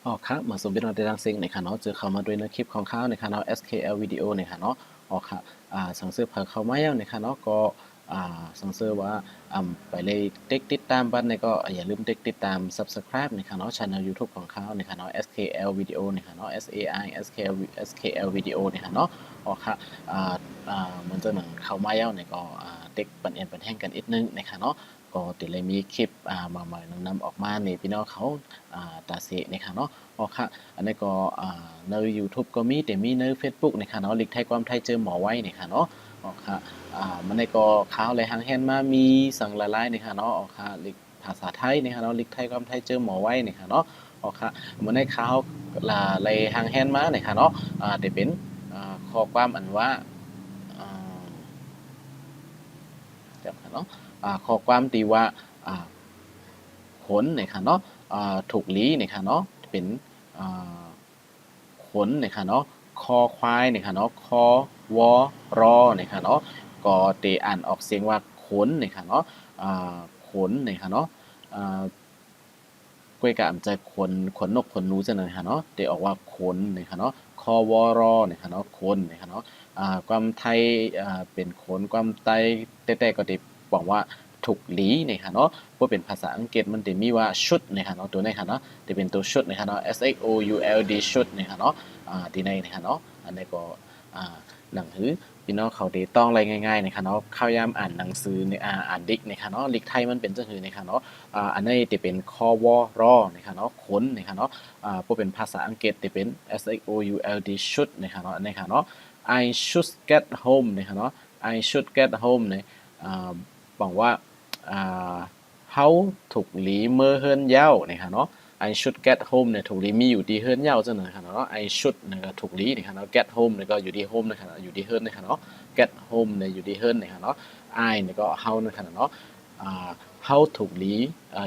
อ๋อครับเหมือนสมบิดเราได้ดังซิงในค่ะเนาะเจอเข้ามาด้วยในคลิปของเขาในค่ะเนาะ SKL วิดีโอในค่ะเนาะอ๋อค่ะสังเสือเผาเข้ามาแล้วในค่ะเนาะก็สังเสือว่าไปเลยเด็กติดตามบ้านในก็อย่าลืมเด็กติดตาม Subscribe ในค่ะเนาะช่อง YouTube ของเขาในค่ะเนาะ SKL วิดีโอในค่ะเนาะ SAI SKL SKL วิดีโอในค่ะเนาะอ๋อค่ะอ่าเหมือนจะหนังเข้ามาแล้วในก็เด็กปันเอ็นปันแห้งกันอีกนึงในค่ะเนาะก็ติดเลยมีคลิปมาใหม่นำออกมาในพี่น้องเขาตาเสในค่ะเนาะ อ๋อค่ะอันนี้ก็ใน YouTube ก็มีแต่มีใน Facebook นี่ค่ะเนาะลิกไทยความไทยเจอหมอไว้นี่ค่ะเนาะอ๋อค่ะมันในก็ข่าวอะไรหางแฮนมามีสั่งหลายๆนี่ค่ะเนาะอ๋อค่ะลิกภาษาไทยนี่ค่ะเนาะลิกไทยความไทยเจอหมอไว้นี่ค่ะเนาะอ๋อค่ะมันในข่าวอะไรหางแฮนมานี่ค่ะเนาะแต่เป็นข้อความอันว่าอ่าจำค่ะเนาะข้อความที่ว่าอ่าขนนี่ค่ะเนาะถูกลี้นี่ค่ะเนาะเป็นอ่า ขนเนี่ยค่ะเนาะคอควายเนี่ยค่ะเนาะคอวอรอเนี่ยค่ะเนาะก็เตอ่านออกเสียงว่าขนเนี่ยค่ะเนาะขนเนี่ยค่ะเนาะกล้วยกะจะขนนกขนหนูจะหน่อยค่ะเนาะเตออกว่าขนเนี่ยค่ะเนาะคอวอรอเนี่ยค่ะเนาะขนเนี่ยค่ะเนาะความไทยเป็นขนความไตแต่ก็ได้บอกว่าถูกหลีเนี่ยค่ะเนาะเพราะเป็นภาษาอังกฤษมันจะมีว่าชุดเนี่ยค่ะเนาะตัวนี้ค่ะเนาะจะเป็นตัวชุดเนี่ยค่ะเนาะ SHOULD ชุดเนี่ยค่ะเนาะที่ในเนี่ยค่ะเนาะอันนี้ก็หนังหือพี่น้องเขาได้ต้องอะไรง่ายๆนะคะเนาะเข้ายามอ่านหนังสือเนี่ยอ่านดิกนะคะเนาะลิกไทยมันเป็นจังหือนะคะเนาะอันนี้จะเป็นคอวอรอนะคะเนาะขนนะคะเนาะพวกเป็นภาษาอังกฤษจะเป็น SHOULD should นะคะเนาะนะคะเนาะ I should get home นะคะเนาะ I should get home เนี่ยบอกว่าเขาถูกหลีเมื่อเฮิรนเย้านะคะเนาะ I should get home เนี่ยถูกลีมีอยู่ที่เฮิรนเย้าจังนะครับเนาะ I should เนี่ยก็ถูกลีนะครับเนาะ get home เนี่ยก็อยู่ที่ home นะครับอยู่ที่เฮิรนนะครับเนาะ get home เนี่ยอยู่ที่เฮิรนนะครับเนาะ I เนี่ยก็ how นะครับเนาะhow ถูกลี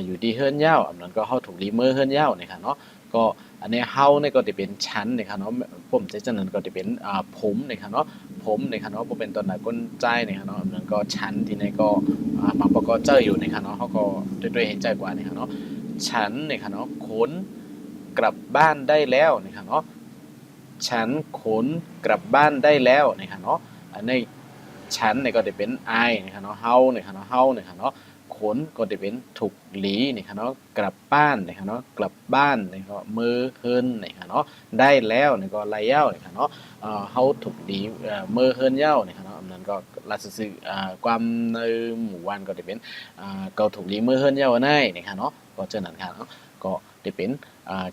อยู่ที่เฮิรนเย้าอันนั้นก็ how ถูกลีเมื่อเฮิรนเย้านะครับเนาะก็อันนี้ how เนี่ยก็จะเป็นชั้นนะครับเนาะผมจะจังนั้นก็จะเป็นผมนะครับเนาะผมนะครับเนาะผมเป็นตอนไหนก้นใจนะครับเนาะอันนั้นก็ชั้นที่ในก็บางประกอบเจออยู่นะครับเนาะเขาก็ด้วยเห็นใจกว่านะครับเนาะ ฉันเนี่ยค่ะเนาะขนกลับบ้านได้แล้วเนี่ยค่ะเนาะฉันขนกลับบ้านได้แล้วเนี่ยค่ะเนาะอันนี้ฉันเนี่ยก็จะเป็น I เนี่ยค่ะเนาะเฮาเนี่ยค่ะเนาะเฮาเนี่ยค่ะเนาะขนก็จะเป็นถูกหลีเนี่ยค่ะเนาะกลับบ้านเนี่ยค่ะเนาะกลับบ้านเนี่ยก็มือเฮินเนี่ยค่ะเนาะได้แล้วเนี่ยก็ไล่เย้าเนี่ยค่ะเนาะเฮาถูกหลีมือเฮินเย้าเนี่ยค่ะเนาะอันนั้นก็ลักษณะความในหมู่บ้านก็จะเป็นก็ถูกหลีมือเฮินเย้าในเนี่ยค่ะเนาะก็เจอหนันค่ะเนาะก็จะเป็น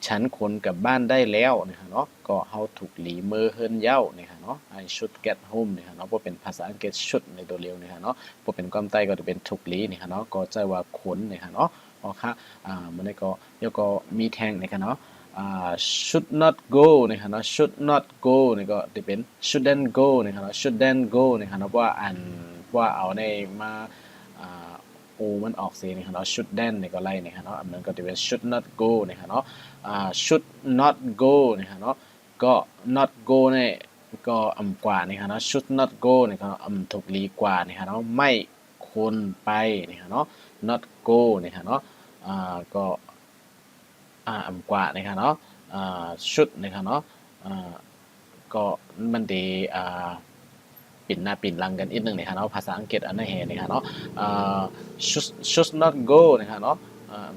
ฉันคนกลับบ้านได้แล้วนะครับเนาะก็เฮาถูกหลีเมอเฮิรนเย้านะครับเนาะ I should get home นะครับเนาะพวกเป็นภาษาอังกฤษ should ในตัวเร็วนะครับเนาะพวกเป็นความใต้ก็จะเป็นถูกหลีนะครับเนาะก็ใจว่าขนนะครับเนาะอ๋อค่ะมันก็เดี๋ยวก็มีแทงนะครับเนาะshould not go นะครับเนาะ should not go นี่ก็จะเป็น shouldn't go นะครับเนาะ shouldn't go นะครับเนาะว่าอันว่าเอาในมาอ่า โอมันออกเสียงนะครับเนาะ should then เนี่ยก็ไล่นะครับเนาะอันนั้นก็จะเป็น should not go นะครับเนาะshould not go นะครับเนาะก็ not go เนี่ยก็กว่านะครับเนาะ should not go เนี่ยก็ถูกลีกว่านะครับเนาะไม่ควรไปนะครับเนาะ not go นะครับเนาะก็กว่านะครับเนาะshould นะครับเนาะก็มันดีปิ่นหน้าปิ่นหลังกันอีกหนึ่งนะครับเนาะภาษาอังกฤษอันนั้นเองนะครับเนาะshould not go นะครับเนาะ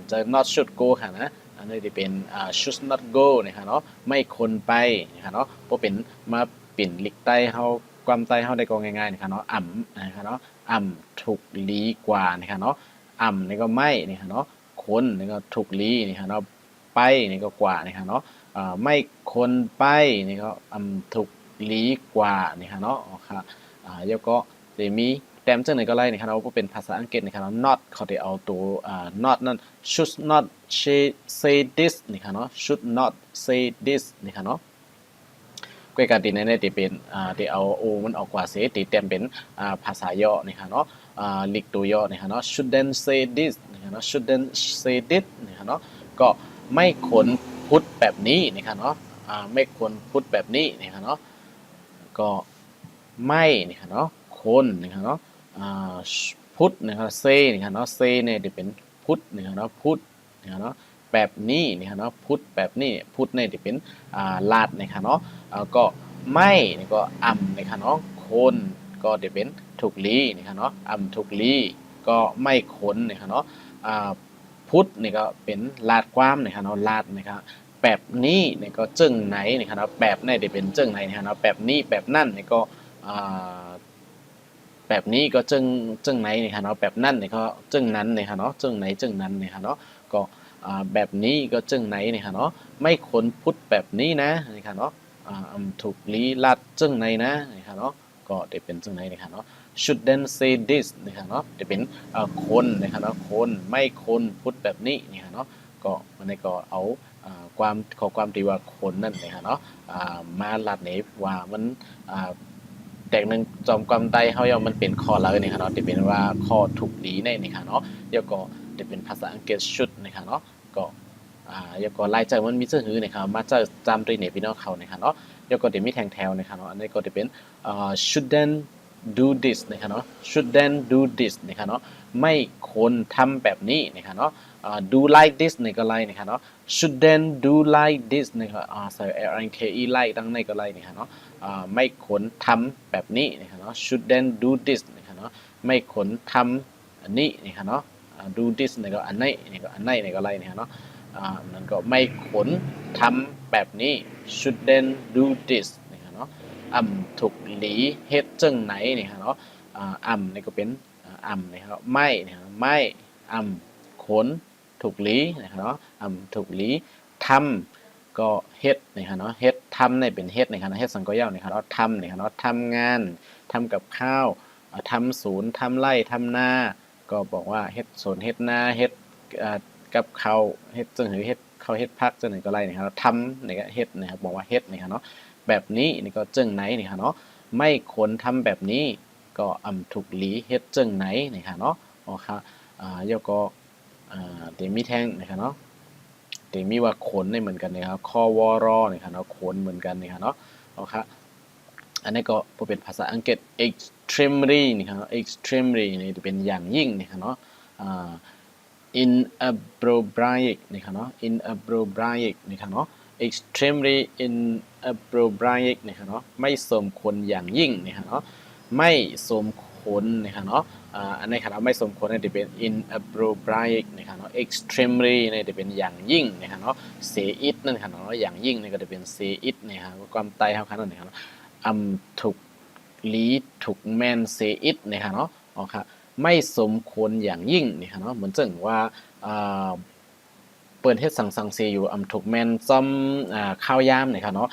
จะ not should go ค่ะนะอันนี้จะเป็นshould not go นะครับเนาะไม่ควรไปนะครับเนาะเพราะเป็นมาปิ่นลิกใต้เขาความใต้เขาได้ก็ง่ายๆนะครับเนาะนะครับเนาะถูกลีกว่านะครับเนาะนี่ก็ไม่นะครับเนาะคนนี่ก็ถูกลีนะครับเนาะไปนี่ก็กว่านะครับเนาะไม่คนไปนี่ก็ถูกลีกว่านี่ครับเนาะครับแล้วก็จะมีแต้มจังไหนก็ไล่นะครับเราเป็นภาษาอังกฤษนะครับ not เขาจะเอาตัวnot นั่น should not say this นะครับเนาะ should not say this นะครับเนาะกวยการตีในที่เป็นที่เอาโอมันออกกว่าเสียตีเต็มเป็นภาษาย่อนะครับเนาะลิกตัวย่อนะครับเนาะ shouldn't say this นะครับเนาะ shouldn't say this นะครับเนาะก็ไม่ควรพูดแบบนี้นะครับเนาะไม่ควรพูดแบบนี้นะครับเนาะก็ไม่นะครับเนาะคนนะครับเนาะพุทธนะครับเซนะครับเนาะเซเนี่ยจะเป็นพุทธนะครับเนาะพุทธนะครับเนาะ แบบนี้นะครับเนาะพุทธแบบนี้พุทธเนี่ยจะเป็นลาดนะครับเนาะก็ไม่นี่ก็นะครับเนาะคนก็จะเป็นถูกลีนะครับเนาะถูกลีก็ไม่คนนะครับเนาะพุทธนี่ก็เป็นลาดความนะครับเนาะลาดนะครับแบบนี้นี่ก็จึงไหนนะครับเนาะแบบนี่จะเป็นจึงไหนนะครับเนาะแบบนี้แบบนั่นนี่ก็แบบนี้ก็จึงไหนนะครับเนาะแบบนั่นนี่ก็จึงนั้นนะครับเนาะจึงไหนจึงนั้นนะครับเนาะก็แบบนี้ก็จึงไหนนะครับเนาะไม่คนพุทธแบบนี้นะนะครับเนาะถูกลีลาดจึงไหนนะนะครับเนาะก็จะเป็นจึงไหนนะครับเนาะ shouldn't say this นะครับเนาะจะเป็นคนนะครับเนาะคนไม่คนพุทธแบบนี้นะครับเนาะก็มันก็เอาความข้อความที่ว่าคนนั่นนะครับเนาะมาลัดเนฟว่ามันแต่หนึ่งจอมความใดเฮาย่อมมันเป็นข้อเลยนะครับเนาะจะเป็นว่าข้อถูกดีในนะครับเนาะเดี๋ยวก็จะเป็นภาษาอังกฤษ should นะครับเนาะก็เดี๋ยวก็ลายใจมันมีชื่อหือนะครับมาจะจำตัวเนี่ยพี่น้องเขานะครับเนาะเดี๋ยวก็จะมีแทงแถวนะครับเนาะอันนี้ก็จะเป็นshouldn't do this นะครับเนาะ shouldn't do this นะครับเนาะไม่ควรทำแบบนี้นะครับเนาะdo like this นี่ก็ไล่นะครับเนาะ shouldn't do like this นะครับใส่ like ไล่ตั้งในก็ไล่นะครับเนาะไม่ควรทำแบบนี้นะครับเนาะ shouldn't do this นะครับเนาะไม่ควรทำอันนี้นะครับเนาะdo this นี่ก็อันนี้นี่ก็อันนี้นี่ก็ไล่นะครับเนาะนั่นก็ไม่ควรทำแบบนี้ shouldn't do this นะครับเนาะถูกหลีเฮ็ดจังไหนนี่ครับเนาะนี่ก็เป็นนะครับไม่นะครับไม่ขนถูกหลีนะครับเนาะถูกหลีทำก็เฮ็ดนะครับเนาะเฮ็ดทำนี่เป็นเฮ็ดนะครับเฮ็ดสังกย่อนะครับเนาะทำนะครับเนาะทำงานทำกับข้าวทำสวนทำไร่ทำนาก็บอกว่าเฮ็ดสวนเฮ็ดนาเฮ็ดกับข้าวเฮ็ดจังหือเฮ็ดข้าวเฮ็ดพักจังไหนก็ไล่นะครับทำนี่ก็เฮ็ดนะครับบอกว่าเฮ็ดนะครับเนาะแบบนี้นี่ก็จังไหนนี่ครับเนาะไม่ควรทำแบบนี้ก็ถูกหลีเฮ็ดจังไหนนี่ครับเนาะอ๋อครับแล้วก็เดี๋ยวมีแท่งนะครับเนาะเดี๋ยวมีว่าขนในเหมือนกันนะครับคอวอรอนะครับเนาะขนเหมือนกันนะครับเนาะเอาครับอันนี้ก็เป็นภาษาอังกฤษ extremely นะครับ extremely นี่จะเป็นอย่างยิ่งนะครับเนาะinappropriate นะครับเนาะ inappropriate นะครับเนาะ extremely inappropriate นะครับเนาะไม่สมควรอย่างยิ่งนะครับเนาะไม่สมควรนะครับเนาะอันนี้ครับไม่สมควรนี่จะเป็น inappropriate นะครับเนาะ extremely นี่จะเป็นอย่างยิ่งนะครับเนาะ say it นั่นครับเนาะอย่างยิ่งนี่ก็จะเป็น say it นะครับความไตเฮาคันนั่นนะครับเนาะถูกลีถูกแมน say it นะครับเนาะอ๋อครับไม่สมควรอย่างยิ่งนี่ครับเนาะเหมือนจังว่าเปิดเฮ็ดสังเสียอยู่ถูกแมนซ่อมข้าวยามนี่ครับเนาะ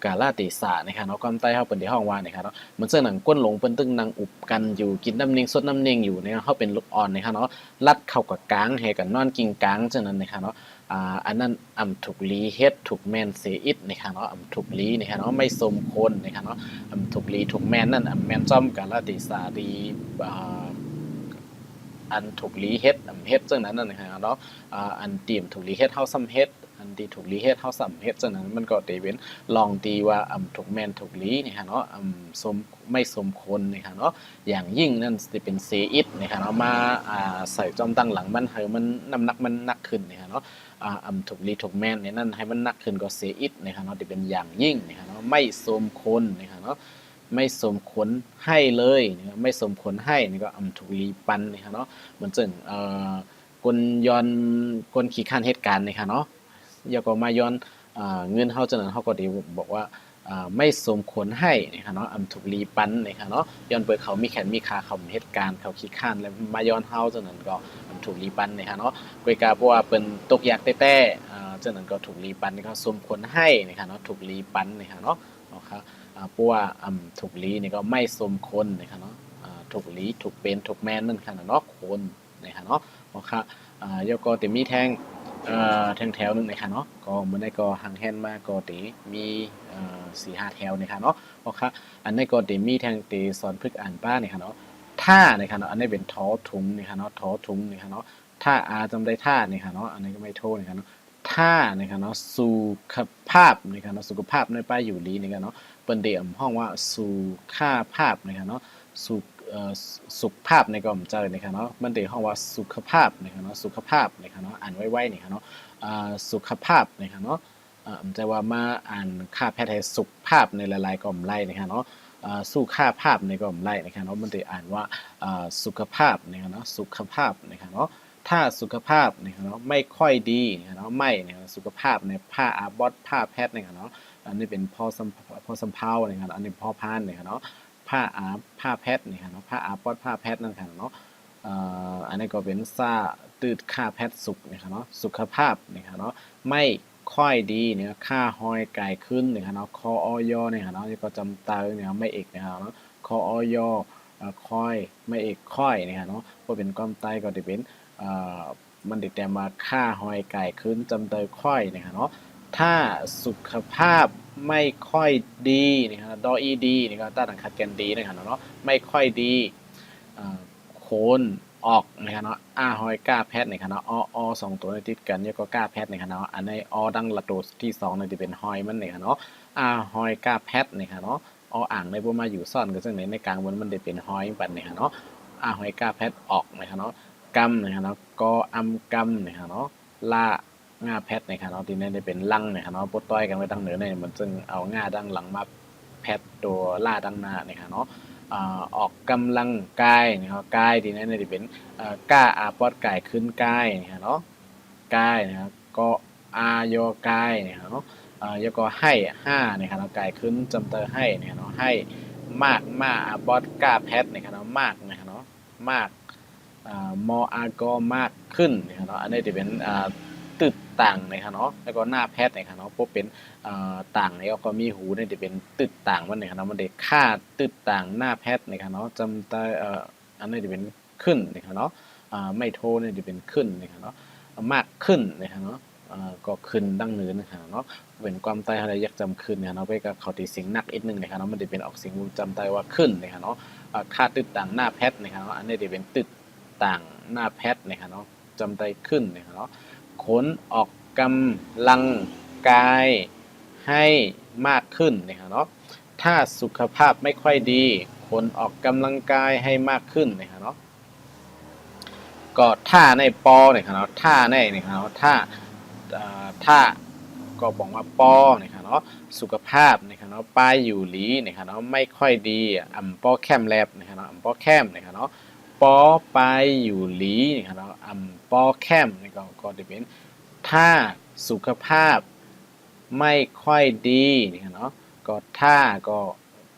กาลาติสานี่ครับเนาะความใต้เฮาเปิ้นที่ห้องว่านี่ครับเนาะเหมือนจังหนังก้นหลงเปิ้นตึงนั่งอุบกันอยู่กินน้ำนิ่งสดน้ำนิ่งอยู่เนี่ยเฮาเป็นลูกอ่อนนี่ครับเนาะลัดเข้ากับกลางให้กันนอนกินกลางจังนั้นนี่ครับเนาะอันนั้นถูกลีเฮ็ดถูกแมนเสียอิดนี่ครับเนาะถูกลีนี่ครับเนาะไม่สมควรนี่ครับเนาะถูกลีถูกแมนนั่นแมนซ่อมกาลาติสาดีอันถูกลีเฮ็ดจังนั้นนั่นนะครับเนาะอันตีมถูกลีเฮ็ดเฮาซ้ำเฮ็ดอันที่ถูกลีเฮ็ดเฮาซ้ำเฮ็ดจังนั้นมันก็ได้เป็นลองตีว่าถูกแม่นถูกลีนี่ฮะเนาะไม่สมควรนี่ฮะเนาะอย่างยิ่งนั่นสิเป็นเซอิดนี่ฮะเนาะมาใส่จอมตั้งหลังมันให้มันน้ำหนักมันหนักขึ้นนี่ฮะเนาะถูกลีถูกแม่นนี่นั่นให้มันหนักขึ้นก็เซอิดนี่ฮะเนาะที่เป็นอย่างยิ่งนี่ฮะเนาะไม่สมควรนี่ฮะเนาะไม่สมควรให้เลยนะครับไม่สมควรให้นี่ก็ถูกลีปันนี่ครับเนาะเหมือนจึงคนย้อนคนขี้ข้านเหตุการณ์นี่ครับเนาะแล้วก็มาย้อนเงินเฮาจังนั้นเฮาก็ได้บอกว่าไม่สมควรให้นี่ครับเนาะถูกลีปันนี่ครับเนาะย้อนเปิดเขามีแขนมีขาเขาเหตุการณ์เขาขี้ข้านแล้วมาย้อนเฮาจังนั้นก็ถูกลีปันนี่ครับเนาะกวยกาเพราะว่าเปิ้นตกยากแต้ๆจังนั้นก็ถูกลีปันนี่ก็สมควรให้นี่ครับเนาะถูกลีปันนี่ครับเนาะครับเพราะว่าถูกลีนี่ก็ไม่สมควรนะครับเนาะถูกลีถูกเป็นถูกแมนนั่นค่ะเนาะคนนะครับเนาะครับแล้วก็จะมีแทงแถวนึงนะครับเนาะก็มื้อนี้ก็หังแฮนมาก็ติมี4-5 แถวนะครับเนาะครับอันนี้ก็ติมีแทงติสอนพึกอ่านป้านี่ค่ะเนาะท่านะครับเนาะอันนี้เป็นทอถุงนี่ค่ะเนาะทอถุงนี่ค่ะเนาะท่าจำได้ท่านี่ค่ะเนาะอันนี้ก็ไม่โทษนี่ค่ะเนาะท่านะครับเนาะสุขภาพนะครับเนาะสุขภาพในป้ายอยู่ลีนี่กันเนาะเปิ้นได้ห้องว่าสุขาภาพนะครับเนาะสุ สุขภาพในก็ผมเจอนะครับเนาะมันเดี๋ยวห้องว่าสุขภาพนะครับเนาะสุขภาพนะครับเนาะอ่านไว้ๆนะครับเนาะสุขภาพนะครับเนาะผมจะว่ามาอ่านค่าแพทย์ให้สุขภาพในหลายๆก็ผมไล่นะครับเนาะสู้ค่าภาพในก็ผมไล่นะครับเนาะมันเดี๋ยวอ่านว่าสุขภาพนะครับเนาะสุขภาพนะครับเนาะถ้าสุขภาพนะครับเนาะไม่ค่อยดีนะครับเนาะไม่นะครับสุขภาพในผ้าอาบอสผ้าแพทย์นะครับเนาะอันนี้เป็นพอสำเพานะครับอันนี้พอพานนะครับเนาะผ้าอาบผ้าแพทย์นะครับเนาะผ้าอาบอสผ้าแพทย์นั่นครับเนาะอันนี้ก็เป็นซาตืดค่าแพทย์สุขนะครับเนาะสุขภาพนะครับเนาะไม่ค่อยดีเนี่ยค่าหอยไก่ขึ้นนะครับเนาะคออยเนี่ยครับเนาะนี่ก็จำตาเนี่ยไม่เอกนะครับเนาะคออยค่อยไม่เอกค่อยนะครับเนาะพอเป็นก้อมไตก็จะเป็นมันติดแต่มาค่าหอยไก่ขึ้นจำเตยค่อยนะครับเนาะถ้าสุขภาพไม่ค่อยดีนะครับดออีดีนี่ก็ต้านขัดกันดีนะครับเนาะไม่ค่อยดีโคนออกนะครับเนาะหอยก้าแพทย์นะครับเนาะสองตัวติดกันเนี่ยก็ก้าแพทย์นะครับเนาะอันในดังละตัวที่สองเนี่ยจะเป็นหอยมันนะครับเนาะหอยก้าแพทย์นะครับเนาะอ่างในพวกมาอยู่ซ่อนกันซึ่งในกลางบนมันจะเป็นหอยปันนะครับเนาะหอยก้าแพทย์ออกนะครับเนาะกำนะครับเนาะก็กำนะครับเนาะล่าง่าแพทนะครับเนาะทีนี้ได้เป็นลังนะครับเนาะปดต้อยกันไว้ตั้งเหนือเนี่ยมันจึงเอาง่าดังหลังมาแพทตัวล่าดังหน้านะครับเนาะออกกำลังกายนะครับกายทีนี้ได้เป็นก้าปอดกายขึ้นกายนะครับเนาะกายนะครับก็โยกายนะครับเนาะยก็ให้นะครับเนาะกายขึ้นจำเตอให้นะครับเนาะให้มากบอดก้าแพทนะครับเนาะมากนะครับเนาะมากมก็มากขึ้นนะครับเนาะอันนี้จะเป็นตึดต่างนะครับเนาะแล้วก็หน้าแพทนะครับเนาะพวกเป็นต่างแล้วก็มีหูเนี่ยจะเป็นตึดต่างมันนะครับเนาะมันเด็กค่าตึดต่างหน้าแพทนะครับเนาะจำได้อันนี้จะเป็นขึ้นนะครับเนาะไม่โทเนี่ยจะเป็นขึ้นนะครับเนาะมากขึ้นนะครับเนาะก็ขึ้นดังนื้นะครับเนาะเป็นความใต้อะไรอยากจำขึ้นนะครับเนาะไปกับเขาตีเสียงนักอีกนึงนะครับเนาะมันจะเป็นออกเสียงจำใต้ว่าขึ้นนะครับเนาะค่าตึดต่างหน้าแพทนะครับเนาะอันนี้จะเป็นตึดต่างหน้าแพทนะครับเนาะจำได้ขึ้นนะครับเนาะขนออกกำลังกายให้มากขึ้นนะครับเนาะถ้าสุขภาพไม่ค่อยดีคนออกกำลังกายให้มากขึ้นนะครับเนาะก็ท่าในปอนะครับเนาะท่าในนะครับเนาะท่าก็บอกว่าปอนะครับเนาะสุขภาพนะครับเนาะป้ายอยู่หลีนะครับเนาะไม่ค่อยดีปอแคมแลบนะครับเนาะปอแคมนะครับเนาะปอไปอยู่หลีนะครับเนาะปอแคมนี่ก็จะเป็นถ้าสุขภาพไม่ค่อยดีนะครับเนาะก็ถ้าก็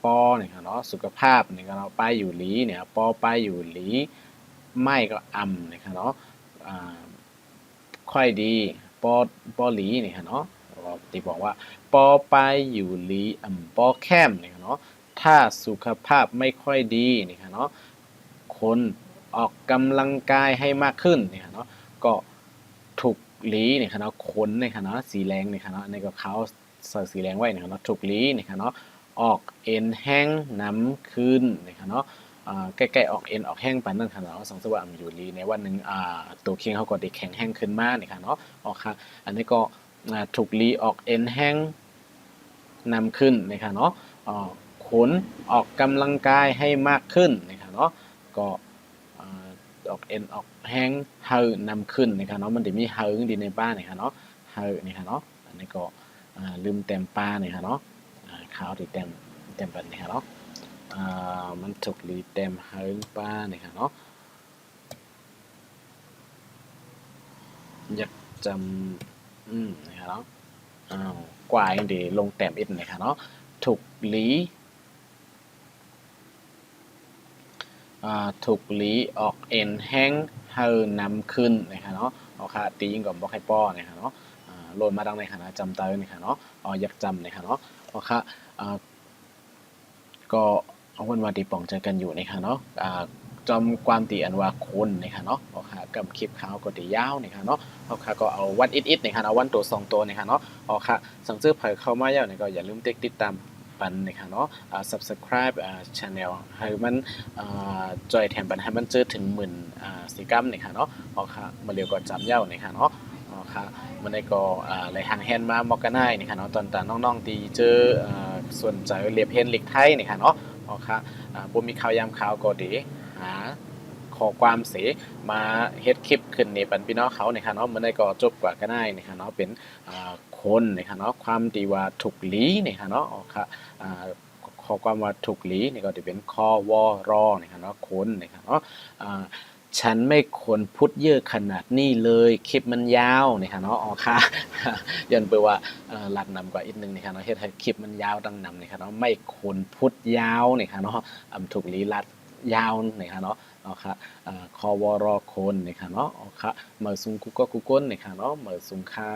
ปอนะครับเนาะสุขภาพนี่ก็เราไปอยู่หลีเนี่ยปอไปอยู่หลีไม่ก็นะครับเนาะค่อยดีปอหลีนี่ครับเนาะที่บอกว่าปอไปอยู่หลีปอแคมนี่ครับเนาะถ้าสุขภาพไม่ค่อยดีนี่ครับเนาะคนออกกำลังกายให้มากขึ้นนี่ครับเนาะก็ถูกหลีนี่ครับเนาะขนนี่ครับเนาะสีแดงนี่ครับเนาะในก็เขาใส่สีแดงไว้นี่ครับเนาะถูกหลีนี่ครับเนาะออกเอ็นแห้งน้ำขึ้นนี่ครับเนาะใกล้ๆออกเอ็นออกแห้งไปนั่นค่ะเนาะสังสว่างอยู่ลีในวันหนึ่งตัวเคียงเขาก็ได้แข็งแห้งขึ้นมากนี่ค่ะเนาะออกค่ะอันนี้ก็ถูกลีออกเอ็นแห้งนำขึ้นนี่ค่ะเนาะขนออกกำลังกายให้มากขึ้นนี่ค่ะเนาะก็ออกเอ็นออกแห้งเฮานำขึ้นนี่ค่ะเนาะมันจะมีเฮาดีในบ้านนี่ค่ะเนาะเฮานี่ค่ะเนาะอันนี้ก็ลืมเต็มปลานี่ค่ะเนาะขาวที่เต็มปันนี่ค่ะเนาะมันถูกลีเต็มเฮิงป้านี่ค่ะเนาะอยากจำนี่ค่ะเนาะกว่าอย่างดีลงแต้มอีกนี่ค่ะเนาะถูกลีถูกลีออกเอ็นแห้งเฮานำขึ้นนี่ค่ะเนาะเอาค่ะตียิ่งกว่าบอกให้ป้อนี่ค่ะเนาะโหลดมาดังในค่ะนะจำเตอนี่ค่ะเนาะอยากจำนี่ค่ะเนาะเอาค่ะก็เอาวันวาดีป่องเจอกันอยู่นะคะเนาะจอมความตีอันว่าคนนะคะเนาะเอาค่ะกับคลิปข่าวก็ตียาวนะคะเนาะเอาค่ะก็เอาวันอิดนะคะเอาวันตัว2ตัวนะคะเนาะเอาค่ะสั่งซื้อเผยเข้ามาแล้วเนี่ยก็อย่าลืมติดตามปันนะคะเนาะsubscribe channel ให้มันจอยแถมปันให้มันเจอถึง10,000 4 กัมนะคะเนาะเอาค่ะมาเร็วก่อนจำเย้านะคะเนาะค่ะมันได้ก็ไหลห่างแฮนมามอกกันได้นี่ค่ะเนาะตอนน้องๆตีเจอส่วนใจเรียบเฮนลิกไทยนี่ค่ะเนาะค่ะ บ่มีข่าวยามข่าวก็ดีหาข้อความเสมาเฮ็ดคลิปขึ้นนี่ปันพี่น้องเขานี่ค่ะเนาะมื้อนี้ก็จบกว่าก็ได้นี่ค่ะเนาะเป็นคนนี่ค่ะเนาะความที่ว่าถูกหลีนี่ค่ะเนาะอ๋อค่ะอ่าข้อความว่าถูกหลีนี่ก็สิเป็นควรนี่ค่ะเนาะคนนี่ค่ะเนาะอ่าฉันไม่ควรพูดเยอะขนาดนี้เลยคลิปมันยาวนี่ค่ะเนาะอ๋อค่ะย้อนไปว่าลัดนำกว่าอีกนึงนี่ค่ะเนาะเฮ็ดให้คลิปมันยาวดังนำนี่ค่ะเนาะไม่ควรพูดยาวนี่ค่ะเนาะถูกหลีลัดยาวนี่ค่ะเนาะอ๋อค่ะควรคนนี่ค่ะเนาะอ๋อค่ะเหมอซุงกุก็กุก้นนี่ค่ะเนาะเหมอซุงค่า